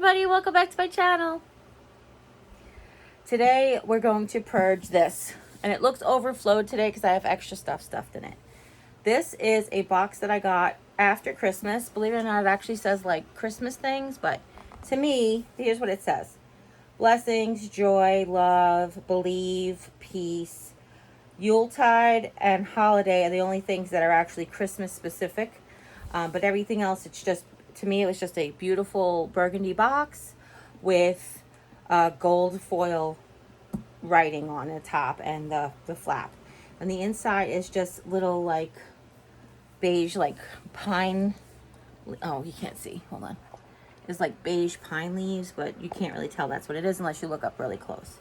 everybody, welcome back to my channel. Today we're going to purge this, and it looks overflowed today because I have extra stuff stuffed in it. This is a box that I got after Christmas. Believe it or not, it actually says like Christmas things, but to me, here's what it says. Blessings, joy, love, believe, peace. Yuletide and holiday are the only things that are actually Christmas specific. But everything else, it's just, to me, it was just a beautiful burgundy box with gold foil writing on the top and the flap. And the inside is just little like beige, like pine. Oh, you can't see. Hold on. It's like beige pine leaves, but you can't really tell that's what it is unless you look up really close.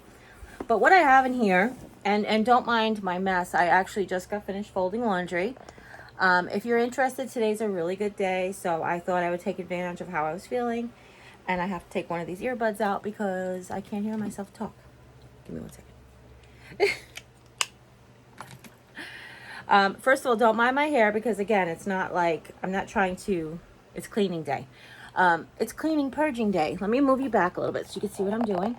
But what I have in here, and don't mind my mess, I actually just got finished folding laundry. If you're interested, today's a really good day, so I thought I would take advantage of how I was feeling. And I have to take one of these earbuds out because I can't hear myself talk. Give me 1 second. First of all, don't mind my hair because, again, it's not like, I'm not trying to, it's cleaning day. It's cleaning, purging day. Let me move you back a little bit so you can see what I'm doing.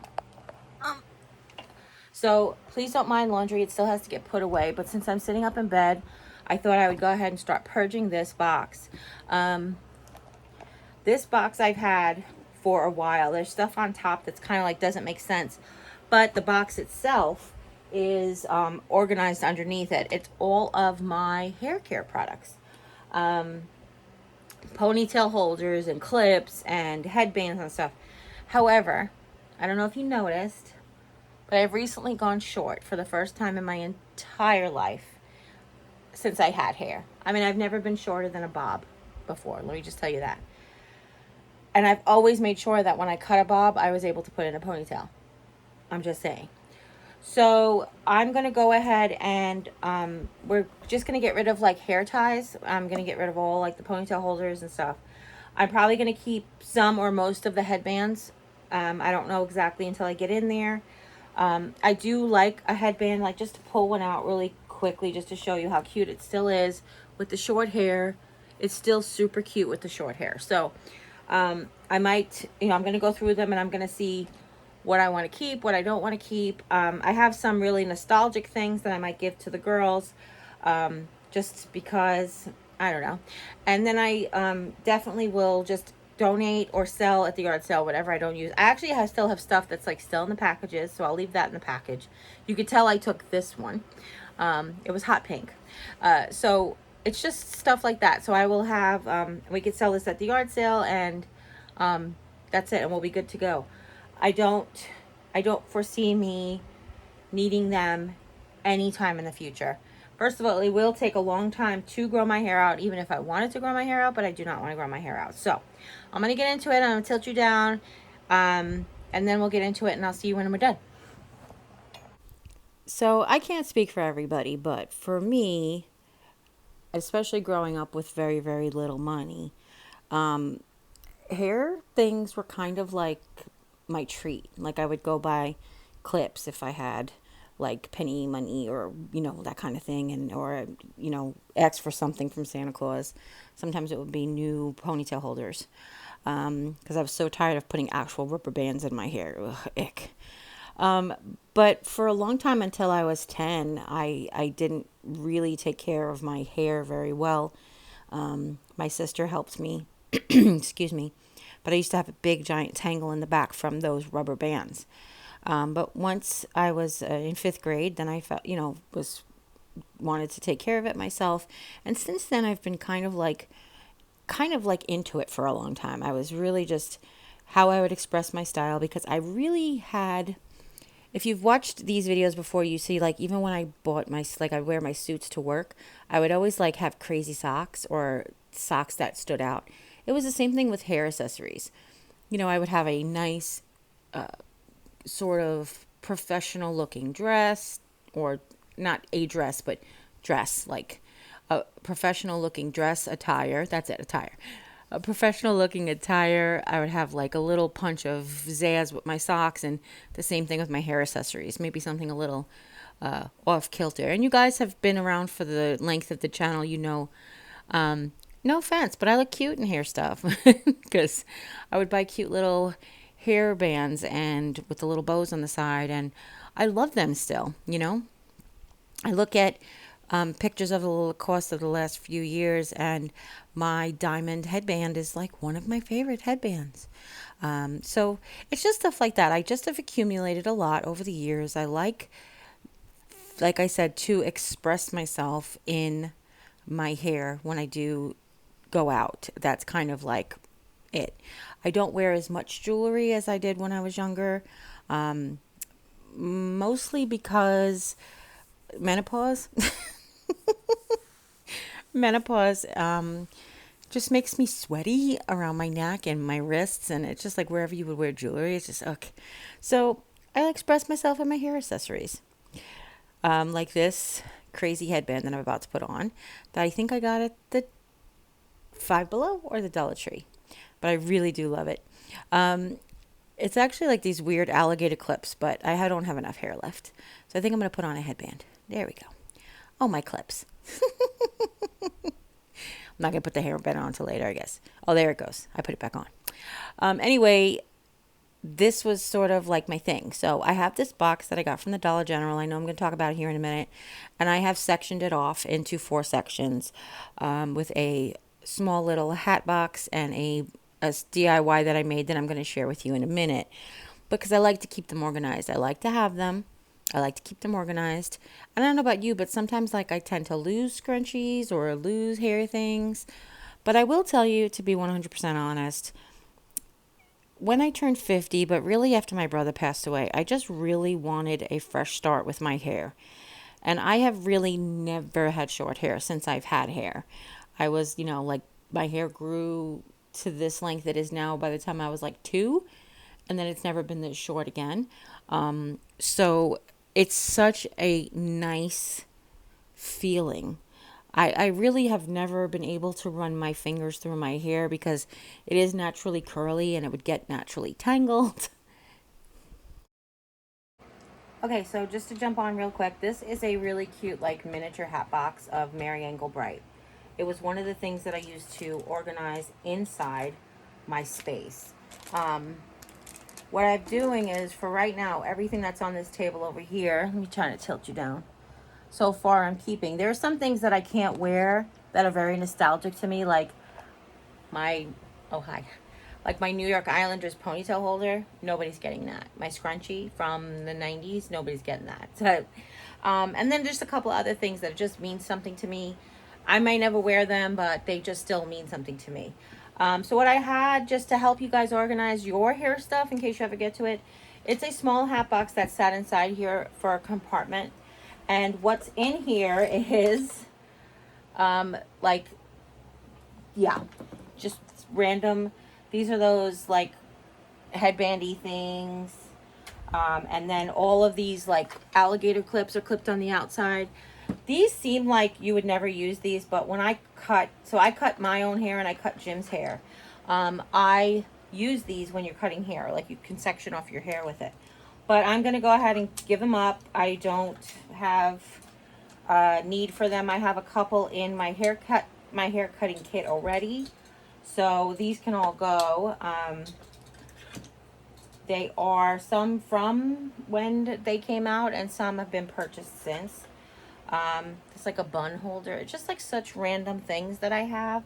So please don't mind laundry. It still has to get put away. But since I'm sitting up in bed, I thought I would go ahead and start purging this box. This box I've had for a while. There's stuff on top that's kind of like doesn't make sense. But the box itself is organized underneath it. It's all of my hair care products. Ponytail holders and clips and headbands and stuff. However, I don't know if you noticed, but I've recently gone short for the first time in my entire life since I had hair. I mean, I've never been shorter than a bob before. Let me just tell you that. And I've always made sure that when I cut a bob, I was able to put in a ponytail. I'm just saying. So I'm going to go ahead and we're just going to get rid of like hair ties. I'm going to get rid of all like the ponytail holders and stuff. I'm probably going to keep some or most of the headbands. I don't know exactly until I get in there. I do like a headband, like just to pull one out really quickly just to show you how cute it still is with the short hair. It's still super cute with the short hair. So I might, I'm going to go through them and I'm going to see what I want to keep, what I don't want to keep. I have some really nostalgic things that I might give to the girls just because, I don't know. And then I definitely will just donate or sell at the yard sale whatever I don't use. I actually still have stuff that's like still in the packages, so I'll leave that in the package. You could tell I took this one. It was hot pink. So it's just stuff like that. So I will have, we could sell this at the yard sale and that's it, and we'll be good to go. I don't foresee me needing them anytime in the future. First of all, it will take a long time to grow my hair out, even if I wanted to grow my hair out, but I do not want to grow my hair out. So I'm going to get into it. I'm going to tilt you down, and then we'll get into it, and I'll see you when we're done. So I can't speak for everybody, but for me, especially growing up with very, very little money, hair things were kind of like my treat. Like I would go buy clips if I had like penny money or that kind of thing, and or ask for something from Santa Claus. Sometimes it would be new ponytail holders because I was so tired of putting actual rubber bands in my hair. Ugh, ick. But for a long time, until I was 10, I didn't really take care of my hair very well. My sister helped me, excuse me, but I used to have a big giant tangle in the back from those rubber bands. But once I was in 5th grade, then I felt, wanted to take care of it myself. And since then, I've been kind of like into it for a long time. I was really just how I would express my style, because I really had, if you've watched these videos before, you see like even when I bought I wear my suits to work, I would always like have crazy socks or socks that stood out. It was the same thing with hair accessories. I would have a nice sort of professional looking dress, or not a dress, but dress, like a professional looking dress attire. That's it, attire. A professional looking attire. I would have like a little punch of zazz with my socks, and the same thing with my hair accessories. Maybe something a little off kilter. And you guys have been around for the length of the channel, no offense, but I look cute in hair stuff because I would buy cute little hair bands and with the little bows on the side, and I love them still, you know. I look at pictures of the Lacoste of the last few years, and my diamond headband is like one of my favorite headbands. So it's just stuff like that. I just have accumulated a lot over the years. I like I said, to express myself in my hair when I do go out. That's kind of like it. I don't wear as much jewelry as I did when I was younger, mostly because menopause. Menopause just makes me sweaty around my neck and my wrists, and it's just like wherever you would wear jewelry, it's just okay. So I express myself in my hair accessories, like this crazy headband that I'm about to put on, that I think I got at the Five Below or the Dollar Tree, but I really do love it. It's actually like these weird alligator clips, but I don't have enough hair left, so I think I'm gonna put on a headband. There we go. Oh, my clips. I'm not going to put the hairband on until later, I guess. Oh, there it goes. I put it back on. Anyway, this was sort of like my thing. So I have this box that I got from the Dollar General. I know I'm going to talk about it here in a minute. And I have sectioned it off into 4 sections, with a small little hat box and a DIY that I made that I'm going to share with you in a minute. Because I like to keep them organized. I like to have them. I like to keep them organized. I don't know about you, but sometimes like I tend to lose scrunchies or lose hair things. But I will tell you, to be 100% honest, when I turned 50, but really after my brother passed away, I just really wanted a fresh start with my hair. And I have really never had short hair since I've had hair. I was, like my hair grew to this length it is now by the time I was like 2, and then it's never been this short again. So it's such a nice feeling. I really have never been able to run my fingers through my hair because it is naturally curly and it would get naturally tangled. Okay, so just to jump on real quick, this is a really cute like miniature hat box of Mary Engelbright. It was one of the things that I used to organize inside my space. What I'm doing is, for right now, everything that's on this table over here, let me try to tilt you down. So far I'm keeping. There are some things that I can't wear that are very nostalgic to me, like my, oh hi, like my New York Islanders ponytail holder. Nobody's getting that. My scrunchie from the 90s, nobody's getting that. So, and then just a couple other things that just mean something to me. I may never wear them, but they just still mean something to me. So what I had, just to help you guys organize your hair stuff in case you ever get to it, it's a small hat box that sat inside here for a compartment. And what's in here is, like, yeah, just random. These are those, like, headbandy things. And then all of these, like, alligator clips are clipped on the outside. These seem like you would never use these, but when I cut my own hair and I cut Jim's hair. I use these when you're cutting hair, like you can section off your hair with it. But I'm going to go ahead and give them up. I don't have need for them. I have a couple in my hair cutting kit already. So these can all go. They are some from when they came out and some have been purchased since. It's like a bun holder. It's just like such random things that I have.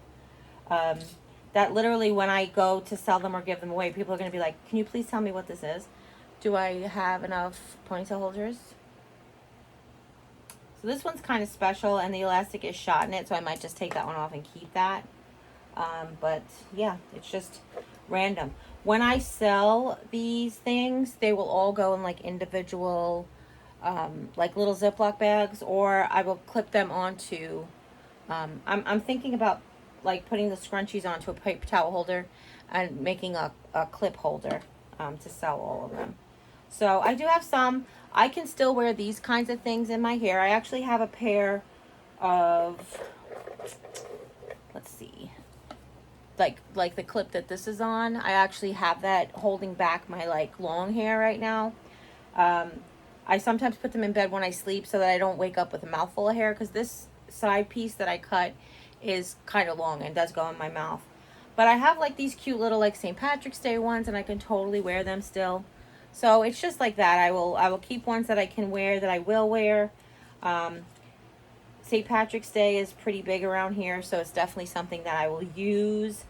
That literally when I go to sell them or give them away, people are going to be like, can you please tell me what this is? Do I have enough ponytail holders? So this one's kind of special and the elastic is shot in it, so I might just take that one off and keep that. But yeah, it's just random. When I sell these things, they will all go in like individual like little Ziploc bags, or I will clip them onto, I'm thinking about like putting the scrunchies onto a paper towel holder and making a clip holder to sell all of them. So I do have some. I can still wear these kinds of things in my hair. I actually have a pair of, let's see, like the clip that this is on. I actually have that holding back my like long hair right now. I sometimes put them in bed when I sleep so that I don't wake up with a mouthful of hair, because this side piece that I cut is kind of long and does go in my mouth. But I have like these cute little like St. Patrick's Day ones, and I can totally wear them still. So it's just like that. I will keep ones that I can wear, that I will wear. Um, St. Patrick's Day is pretty big around here, so it's definitely something that I will use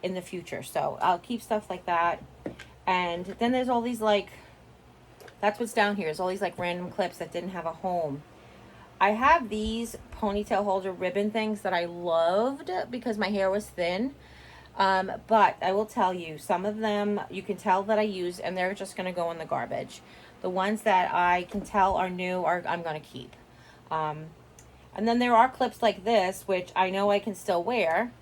in the future. So I'll keep stuff like that. And then there's all these like, that's what's down here, is all these like random clips that didn't have a home. I have these ponytail holder ribbon things that I loved because my hair was thin. But I will tell you, some of them you can tell that I use, and they're just going to go in the garbage. The ones that I can tell are new I'm going to keep. And then there are clips like this, which I know I can still wear,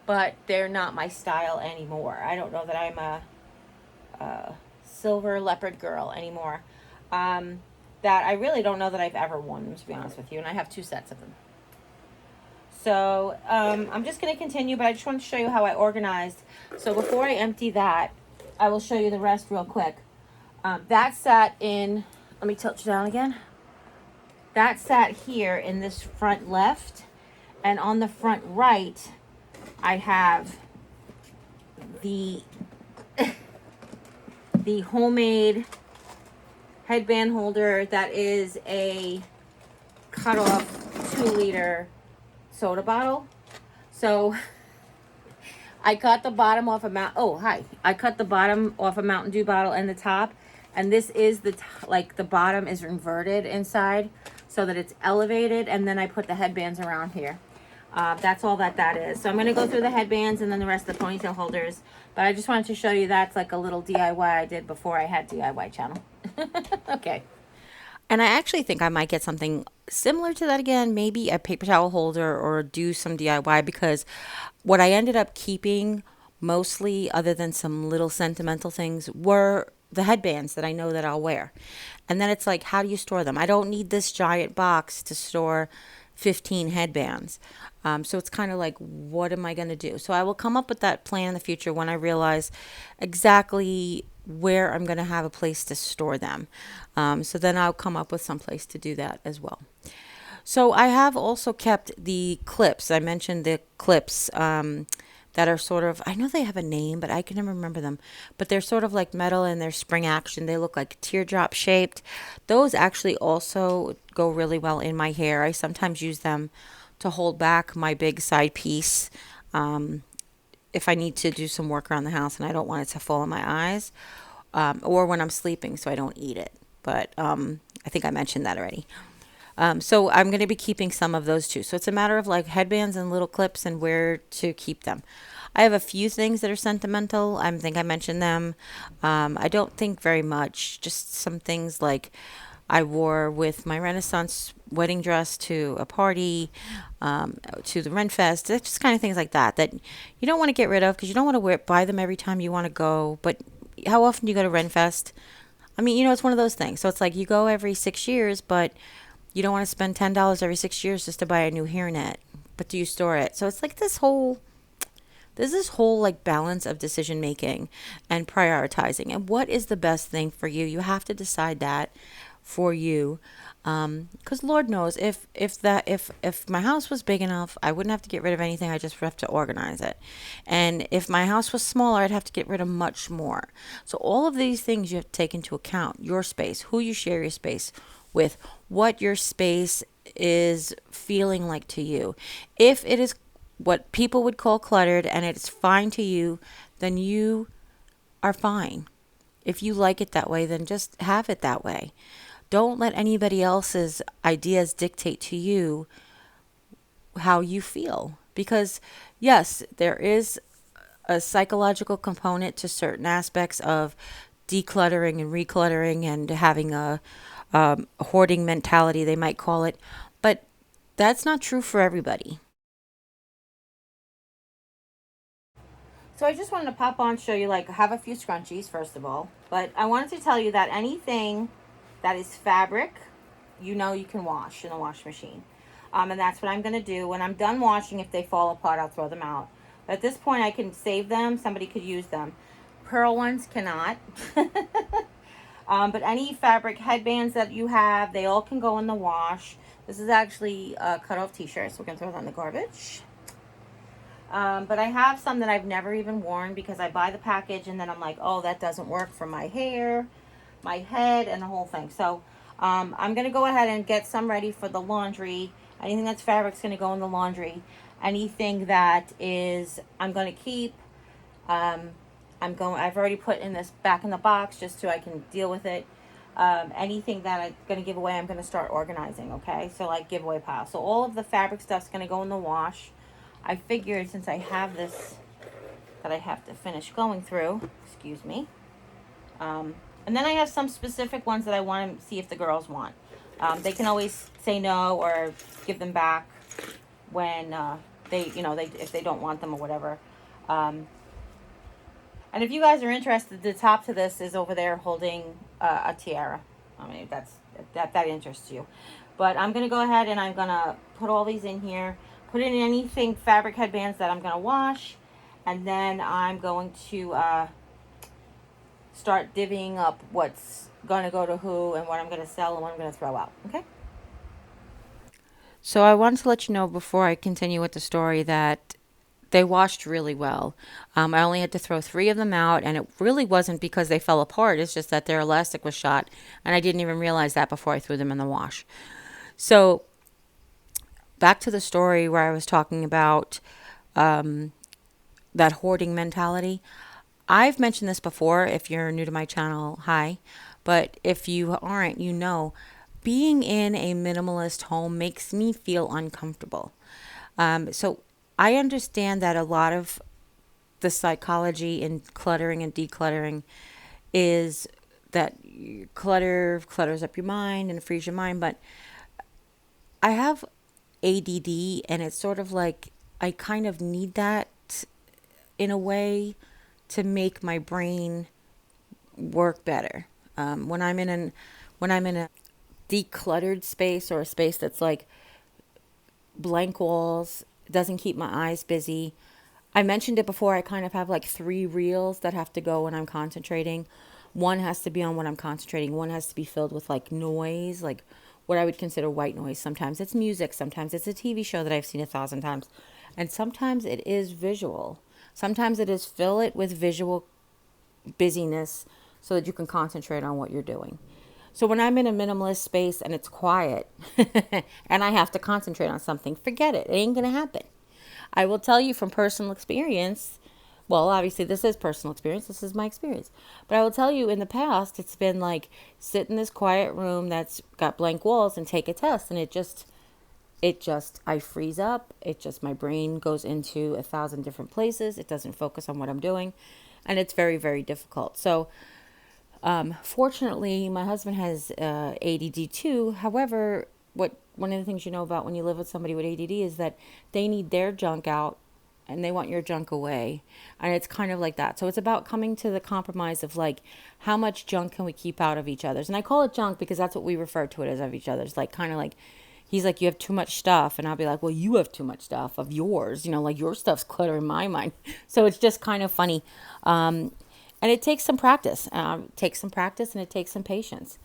but they're not my style anymore. I don't know that I'm a silver leopard girl anymore. That I really don't know that I've ever worn them, to be honest with you, and I have 2 sets of them. So I'm just going to continue, but I just want to show you how I organized. So before I empty that, I will show you the rest real quick. That sat in, let me tilt you down again. That sat here in this front left, and on the front right, I have the the homemade headband holder that is a cut off 2-liter soda bottle. So I cut the bottom off I cut the bottom off a Mountain Dew bottle and the top, and this is like the bottom is inverted inside so that it's elevated, and then I put the headbands around here. That's all that is. So I'm going to go through the headbands and then the rest of the ponytail holders, but I just wanted to show you that's like a little DIY I did before I had DIY channel. Okay. And I actually think I might get something similar to that again, maybe a paper towel holder, or do some DIY, because what I ended up keeping mostly, other than some little sentimental things, were the headbands that I know that I'll wear. And then it's like, how do you store them? I don't need this giant box to store 15 headbands. So it's kind of like, what am I going to do? So I will come up with that plan in the future when I realize exactly where I'm going to have a place to store them. So then I'll come up with some place to do that as well. So I have also kept the clips. I mentioned the clips that are sort of, I know they have a name, but I can never remember them. But they're sort of like metal, and they're spring action. They look like teardrop shaped. Those actually also go really well in my hair. I sometimes use them to hold back my big side piece. If I need to do some work around the house and I don't want it to fall in my eyes, or when I'm sleeping so I don't eat it. But I think I mentioned that already. So I'm going to be keeping some of those too. So it's a matter of like headbands and little clips and where to keep them. I have a few things that are sentimental. I think I mentioned them. I don't think very much. Just some things like I wore with my Renaissance wedding dress to a party, to the Renfest. It's just kind of things like that that you don't want to get rid of, because you don't want to buy them every time you want to go. But how often do you go to Renfest? I mean, it's one of those things. So it's like you go every 6 years, but you don't want to spend $10 every 6 years just to buy a new hairnet. But do you store it? So it's like there's this whole like balance of decision making and prioritizing, and what is the best thing for you. You have to decide that for you, because Lord knows, if my house was big enough, I wouldn't have to get rid of anything. I just have to organize it. And if my house was smaller, I'd have to get rid of much more. So all of these things you have to take into account: your space, who you share your space with, what your space is feeling like to you. If it is what people would call cluttered and it's fine to you, then you are fine. If you like it that way, then just have it that way. Don't let anybody else's ideas dictate to you how you feel. Because yes, there is a psychological component to certain aspects of decluttering and recluttering and having a hoarding mentality, they might call it. But that's not true for everybody. So I just wanted to pop on, show you, like, I have a few scrunchies, first of all. But I wanted to tell you that anything that is fabric, you can wash in the wash machine. And that's what I'm going to do. When I'm done washing, if they fall apart, I'll throw them out. But at this point, I can save them. Somebody could use them. Pearl ones cannot. But any fabric headbands that you have, they all can go in the wash. This is actually a cut-off t-shirt, so we're going to throw that in the garbage. But I have some that I've never even worn because I buy the package and then I'm like, oh, that doesn't work for my hair, my head, and the whole thing. So I'm going to go ahead and get some ready for the laundry. Anything that's fabric's going to go in the laundry. Anything that is, I'm going to keep. Um, I've already put in this back in the box just so I can deal with it. Anything that I'm going to give away, I'm going to start organizing, okay? So, like, giveaway pile. So, all of the fabric stuff's going to go in the wash. I figured since I have this that I have to finish going through, excuse me. And then I have some specific ones that I want to see if the girls want. They can always say no or give them back when they if they don't want them or whatever. Um, and if you guys are interested, the top to this is over there holding a tiara. I mean, that interests you. But I'm going to go ahead and I'm going to put all these in here. Put in anything fabric headbands that I'm going to wash. And then I'm going to start divvying up what's going to go to who and what I'm going to sell and what I'm going to throw out. Okay? So I wanted to let you know before I continue with the story that they washed really well. I only had to throw 3 of them out, and it really wasn't because they fell apart. It's just that their elastic was shot, and I didn't even realize that before I threw them in the wash. So back to the story where I was talking about that hoarding mentality. I've mentioned this before. If you're new to my channel, hi. But if you aren't, you know, being in a minimalist home makes me feel uncomfortable. So I understand that a lot of the psychology in cluttering and decluttering is that clutters up your mind and frees your mind. But I have ADD, and it's sort of like I kind of need that in a way to make my brain work better. When I'm in a decluttered space or a space that's like blank walls, doesn't keep my eyes busy. I mentioned it before. I kind of have like 3 reels that have to go when I'm concentrating. One has to be on when I'm concentrating. One has to be filled with like noise, like what I would consider white noise. Sometimes it's music. Sometimes it's a TV show that I've seen 1,000 times. And sometimes it is visual. Sometimes it is fill it with visual busyness so that you can concentrate on what you're doing. So when I'm in a minimalist space and it's quiet and I have to concentrate on something, forget it. It ain't going to happen. I will tell you from personal experience. Well, obviously this is personal experience. This is my experience. But I will tell you in the past, it's been like sit in this quiet room that's got blank walls and take a test. And I freeze up. My brain goes into 1,000 different places. It doesn't focus on what I'm doing. And it's very, very difficult. So, fortunately, my husband has ADD too. However, one of the things you know about when you live with somebody with ADD is that they need their junk out and they want your junk away. And it's kind of like that. So it's about coming to the compromise of like, how much junk can we keep out of each other's? And I call it junk because that's what we refer to it as, of each other's. Like, kind of like, he's like, you have too much stuff. And I'll be like, well, you have too much stuff of yours. Like your stuff's cluttering my mind. So it's just kind of funny. And it takes some practice. And it takes some patience.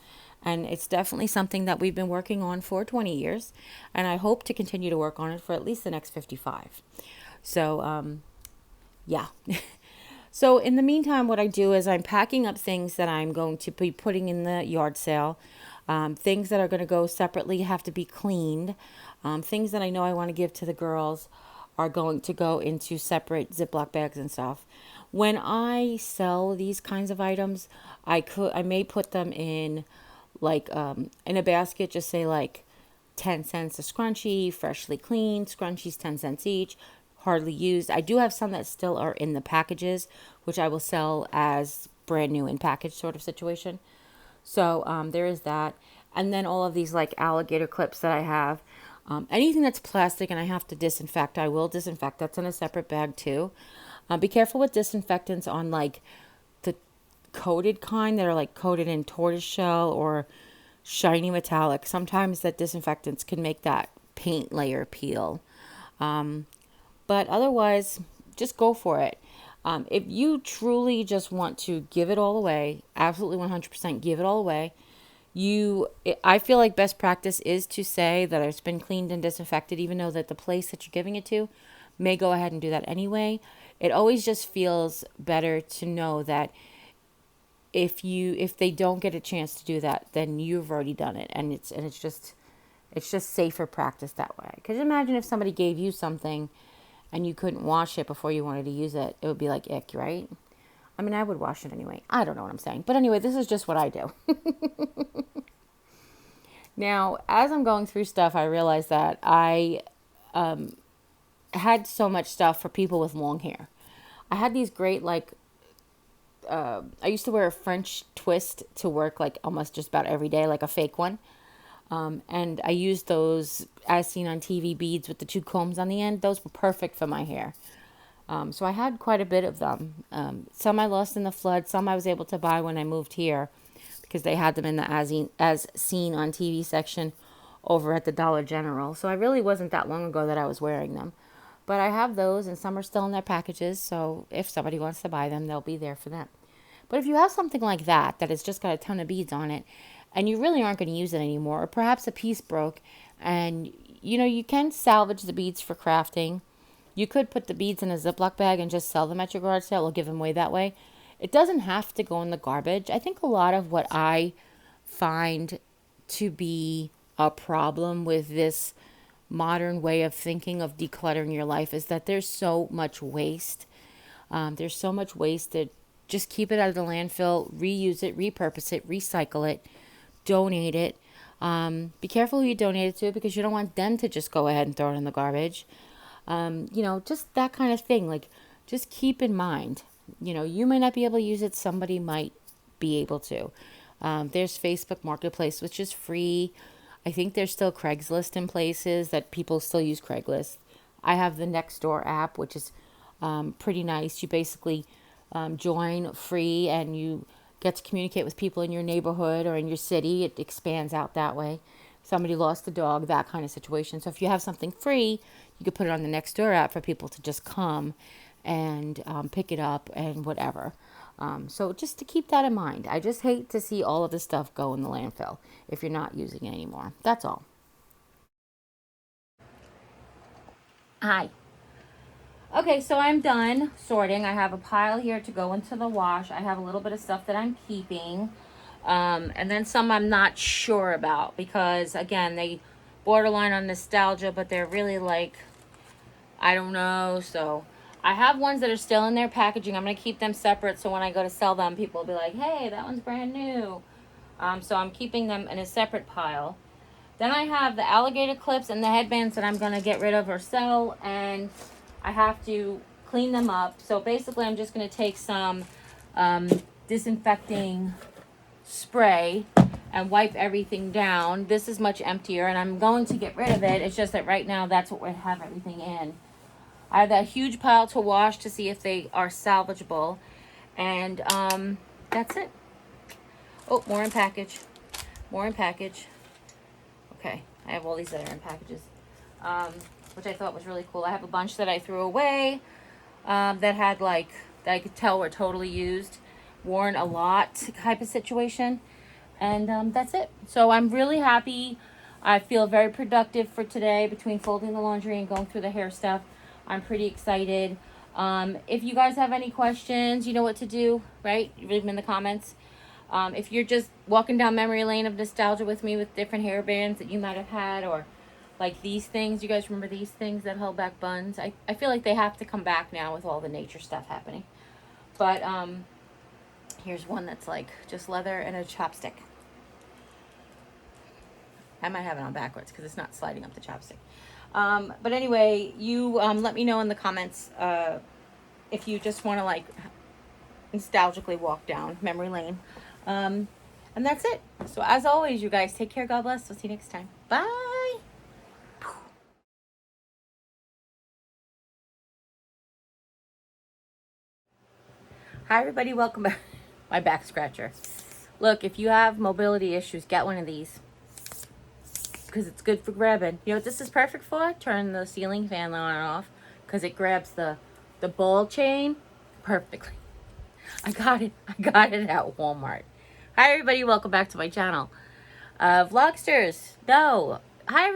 And it's definitely something that we've been working on for 20 years. And I hope to continue to work on it for at least the next 55. So, yeah. So in the meantime, what I do is I'm packing up things that I'm going to be putting in the yard sale. Things that are going to go separately have to be cleaned. Things that I know I want to give to the girls are going to go into separate Ziploc bags and stuff. When I sell these kinds of items, I may put them in like in a basket, just say like 10 cents a scrunchie, freshly cleaned, scrunchies 10 cents each, hardly used. I do have some that still are in the packages, which I will sell as brand new in package sort of situation. So there is that. And then all of these like alligator clips that I have. Anything that's plastic and I have to disinfect, I will disinfect. That's in a separate bag too. Be careful with disinfectants on like the coated kind that are like coated in tortoiseshell or shiny metallic. Sometimes that disinfectants can make that paint layer peel. But otherwise, just go for it. If you truly just want to give it all away, absolutely 100% give it all away, I feel like best practice is to say that it's been cleaned and disinfected, even though that the place that you're giving it to may go ahead and do that anyway. It always just feels better to know that if they don't get a chance to do that, then you've already done it, and it's just safer practice that way. Because imagine if somebody gave you something and you couldn't wash it before you wanted to use it, it would be like ick, right? I mean, I would wash it anyway. I don't know what I'm saying, but anyway, this is just what I do. Now, as I'm going through stuff, I realized that I had so much stuff for people with long hair. I had these great, like, I used to wear a French twist to work, like, almost just about every day, like a fake one. And I used those as seen on TV beads with the 2 combs on the end. Those were perfect for my hair. So I had quite a bit of them. Some I lost in the flood. Some I was able to buy when I moved here because they had them in the as seen on TV section over at the Dollar General. So I really wasn't that long ago that I was wearing them. But I have those, and some are still in their packages. So if somebody wants to buy them, they'll be there for them. But if you have something like that has just got a ton of beads on it, and you really aren't going to use it anymore, or perhaps a piece broke, and you can salvage the beads for crafting. You could put the beads in a Ziploc bag and just sell them at your garage sale or give them away that way. It doesn't have to go in the garbage. I think a lot of what I find to be a problem with this modern way of thinking of decluttering your life is that there's so much waste. There's so much waste that just keep it out of the landfill, reuse it, repurpose it, recycle it, donate it. Be careful who you donate it to because you don't want them to just go ahead and throw it in the garbage. Just that kind of thing. Like, just keep in mind, you may not be able to use it. Somebody might be able to. There's Facebook Marketplace, which is free. I think there's still Craigslist in places that people still use Craigslist. I have the Nextdoor app, which is pretty nice. You basically join free and you get to communicate with people in your neighborhood or in your city. It expands out that way. Somebody lost a dog, that kind of situation. So if you have something free, you could put it on the Nextdoor app for people to just come and pick it up and whatever. So just to keep that in mind. I just hate to see all of this stuff go in the landfill if you're not using it anymore. That's all. Hi. Okay, so I'm done sorting. I have a pile here to go into the wash. I have a little bit of stuff that I'm keeping. And then some I'm not sure about because, again, they borderline on nostalgia, but they're really like, I don't know. So I have ones that are still in their packaging. I'm going to keep them separate so when I go to sell them, people will be like, hey, that one's brand new. So I'm keeping them in a separate pile. Then I have the alligator clips and the headbands that I'm going to get rid of or sell, and I have to clean them up. So basically I'm just going to take some disinfecting spray and wipe everything down. This is much emptier and I'm going to get rid of it. It's just that right now that's what we have everything in. I have that huge pile to wash to see if they are salvageable, and that's it. Oh, more in package. Okay, I have all these that are in packages, which I thought was really cool. I have a bunch that I threw away that had that I could tell were totally used, worn a lot type of situation. And that's it. So I'm really happy. I feel very productive for today between folding the laundry and going through the hair stuff. I'm pretty excited. If you guys have any questions, you know what to do, right? You leave them in the comments. If you're just walking down memory lane of nostalgia with me with different hair bands that you might have had, or like these things, you guys remember these things that held back buns? I feel like they have to come back now with all the nature stuff happening. But here's one that's like just leather and a chopstick. I might have it on backwards because it's not sliding up the chopstick. But anyway, you let me know in the comments if you just want to nostalgically walk down memory lane. And that's it. So as always, you guys take care. God bless. We'll see you next time. Bye. Hi everybody, welcome back. My back scratcher. Look, if you have mobility issues, get one of these because it's good for grabbing. You know what this is perfect for? Turn the ceiling fan on and off because it grabs the ball chain perfectly. I got it at Walmart. Hi everybody, welcome back to my channel. Vlogsters, no. Hi everybody.